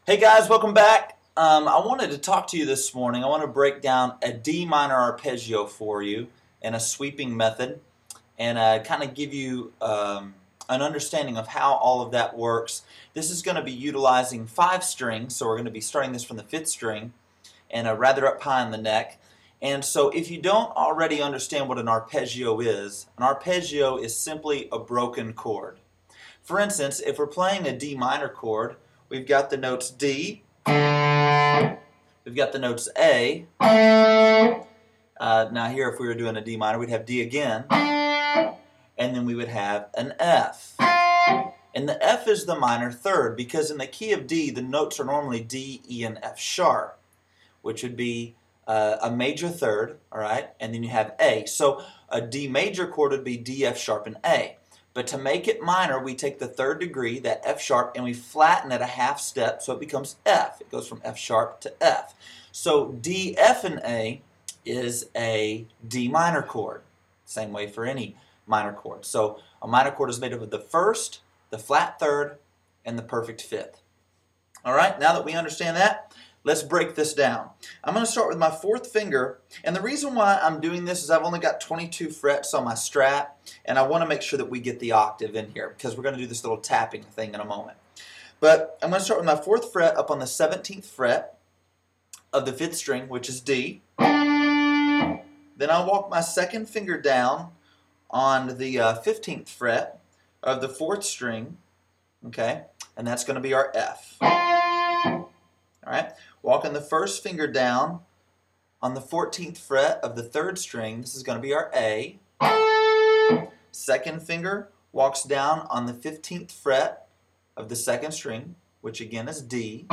Hey guys, welcome back. I wanted to talk to you this morning. I want to break down a D minor arpeggio for you in a sweeping method and kind of give you an understanding of how all of that works. This is going to be utilizing 5 strings, so we're going to be starting this from the 5th string and rather up high in the neck. And so if you don't already understand what an arpeggio is simply a broken chord. For instance, if we're playing a D minor chord, we've got the notes D, we've got the notes A. Now here, if we were doing a D minor, we'd have D again, and then we would have an F. And the F is the minor third, because in the key of D, the notes are normally D, E, and F sharp, which would be a major third, all right, and then you have A. So a D major chord would be D, F sharp, and A. But to make it minor, we take the 3rd degree, that F sharp, and we flatten it a half step so it becomes F. It goes from F sharp to F. So D, F, and A is a D minor chord. Same way for any minor chord. So a minor chord is made up of the 1st, the flat 3rd, and the perfect 5th. All right, now that we understand that, let's break this down. I'm going to start with my 4th finger, and the reason why I'm doing this is I've only got 22 frets on my Strat, and I want to make sure that we get the octave in here because we're going to do this little tapping thing in a moment. But I'm going to start with my 4th fret up on the 17th fret of the 5th string, which is D. Then I'll walk my 2nd finger down on the 15th fret of the 4th string, okay, and that's going to be our F. All right, walking the 1st finger down on the 14th fret of the 3rd string. This is going to be our A. 2nd finger walks down on the 15th fret of the 2nd string, which again is D.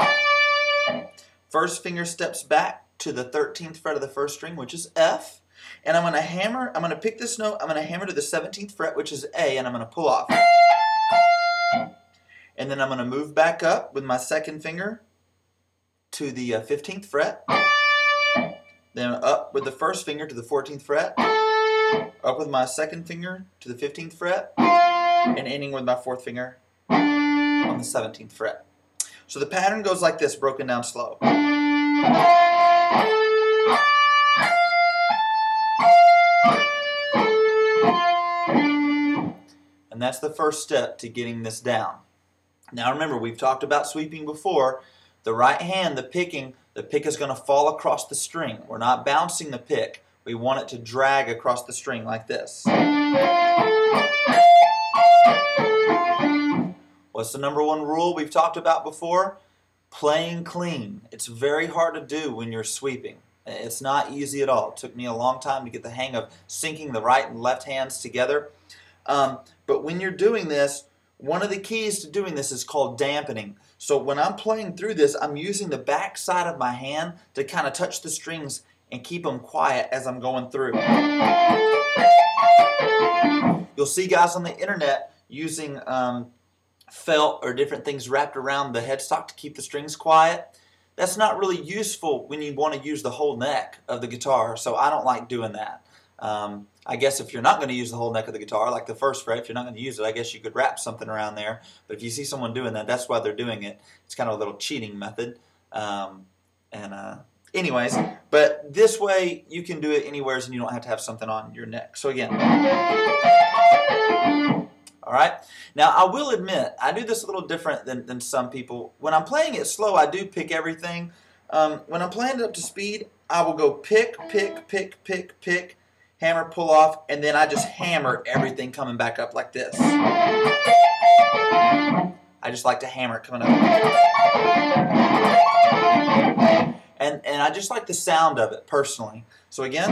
1st finger steps back to the 13th fret of the 1st string, which is F. And I'm going to hammer, I'm going to pick this note, I'm going to hammer to the 17th fret, which is A, and I'm going to pull off. And then I'm going to move back up with my 2nd finger to the 15th fret, then up with the 1st finger to the 14th fret, up with my 2nd finger to the 15th fret, and ending with my 4th finger on the 17th fret. So the pattern goes like this, broken down slow. And that's the first step to getting this down. Now remember, we've talked about sweeping before. The right hand, the pick is going to fall across the string. We're not bouncing the pick. We want it to drag across the string like this. What's the number 1 rule we've talked about before? Playing clean. It's very hard to do when you're sweeping. It's not easy at all. It took me a long time to get the hang of syncing the right and left hands together. But when you're doing this, one of the keys to doing this is called dampening. So when I'm playing through this, I'm using the back side of my hand to kind of touch the strings and keep them quiet as I'm going through. You'll see guys on the internet using felt or different things wrapped around the headstock to keep the strings quiet. That's not really useful when you want to use the whole neck of the guitar, so I don't like doing that. I guess if you're not going to use the whole neck of the guitar, like the 1st fret, if you're not going to use it, I guess you could wrap something around there. But if you see someone doing that, that's why they're doing it. It's kind of a little cheating method. Anyways, but this way you can do it anywhere and you don't have to have something on your neck. So again. All right. Now I will admit, I do this a little different than some people. When I'm playing it slow, I do pick everything. When I'm playing it up to speed, I will go pick, pick, pick, pick, pick, hammer, pull off, and then I just hammer everything coming back up like this. I just like to hammer it coming up. And I just like the sound of it personally. So again.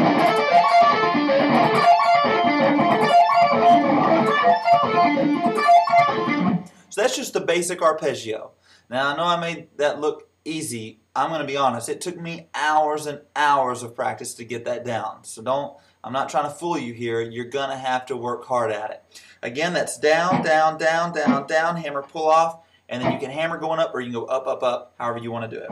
So that's just the basic arpeggio. Now I know I made that look easy. I'm going to be honest. It took me hours and hours of practice to get that down. So I'm not trying to fool you here. You're going to have to work hard at it. Again, that's down, down, down, down, down, hammer, pull off, and then you can hammer going up or you can go up, up, up, however you want to do it.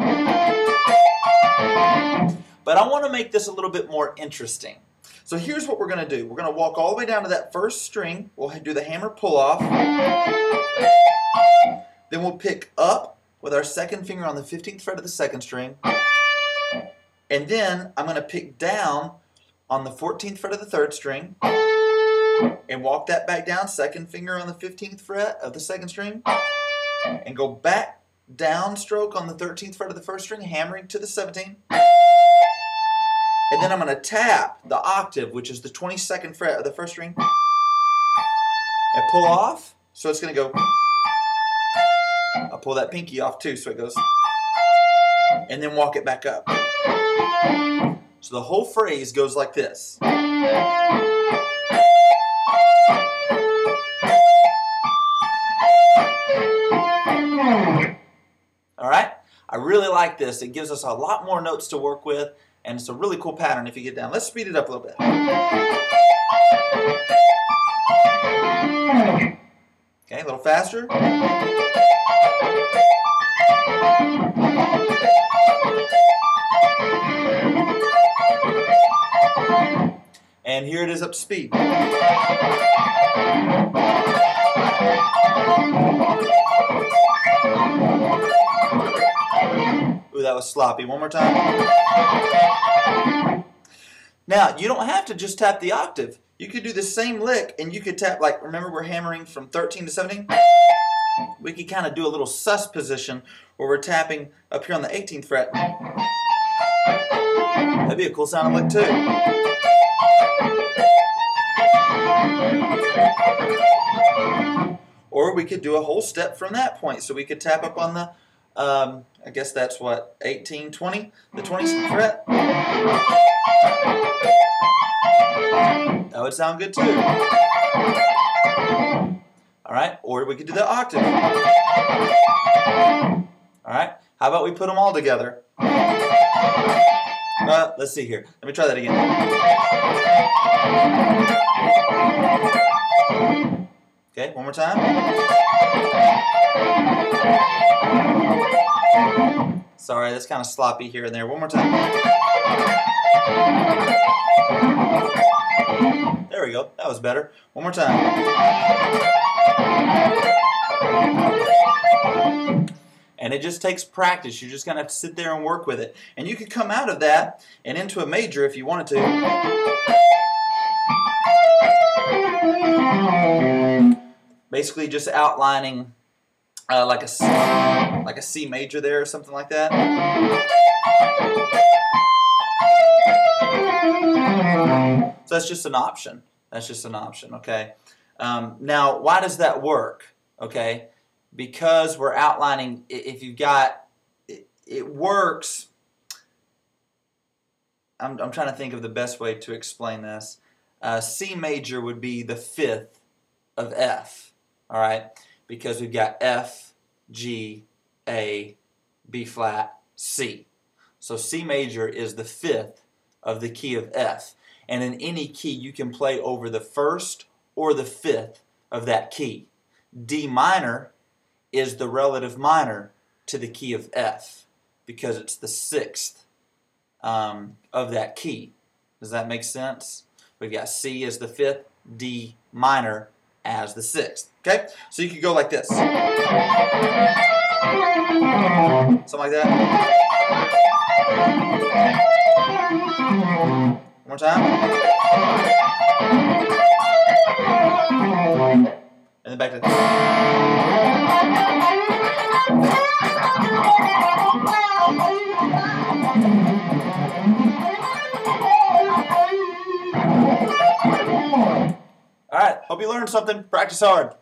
But I want to make this a little bit more interesting. So here's what we're going to do. We're going to walk all the way down to that 1st string. We'll do the hammer pull off. Then we'll pick up with our second finger on the 15th fret of the second string, and then I'm going to pick down on the 14th fret of the third string and walk that back down, second finger on the 15th fret of the second string, and go back down stroke on the 13th fret of the first string, hammering to the 17th. And then I'm going to tap the octave, which is the 22nd fret of the first string, and pull off. So it's going to go. I'll pull that pinky off too, so it goes. And then walk it back up. So the whole phrase goes like this. Alright? I really like this. It gives us a lot more notes to work with, and it's a really cool pattern if you get down. Let's speed it up a little bit. Okay, a little faster. And here it is up to speed. Ooh, that was sloppy. One more time. Now, you don't have to just tap the octave. You could do the same lick, and you could tap, like, remember we're hammering from 13 to 17? We could kind of do a little sus position where we're tapping up here on the 18th fret. That'd be a cool sounding lick too. Or we could do a whole step from that point. So we could tap up on the, I guess that's what, 18, 20? The 20th fret? That would sound good too. Alright, or we could do the octave. Alright, how about we put them all together? Let's see here. Let me try that again. Okay, one more time. Sorry, that's kind of sloppy here and there. One more time. There we go. That was better. One more time. And it just takes practice. You're just going to have to sit there and work with it. And you could come out of that and into a major if you wanted to. Basically just outlining like a C major there or something like that. So that's just an option. That's just an option, okay? Now, why does that work? Okay, because we're outlining, if you've got, it works. I'm trying to think of the best way to explain this. C major would be the fifth of F, all right? Because we've got F, G, A, B flat, C. So C major is the fifth of the key of F. And in any key, you can play over the first or the fifth of that key. D minor is the relative minor to the key of F because it's the sixth of that key. Does that make sense? We've got C as the fifth, D minor as the sixth. Okay? So you could go like this. Something like that. One more time. And then back to Alright, hope you learned something. Practice hard.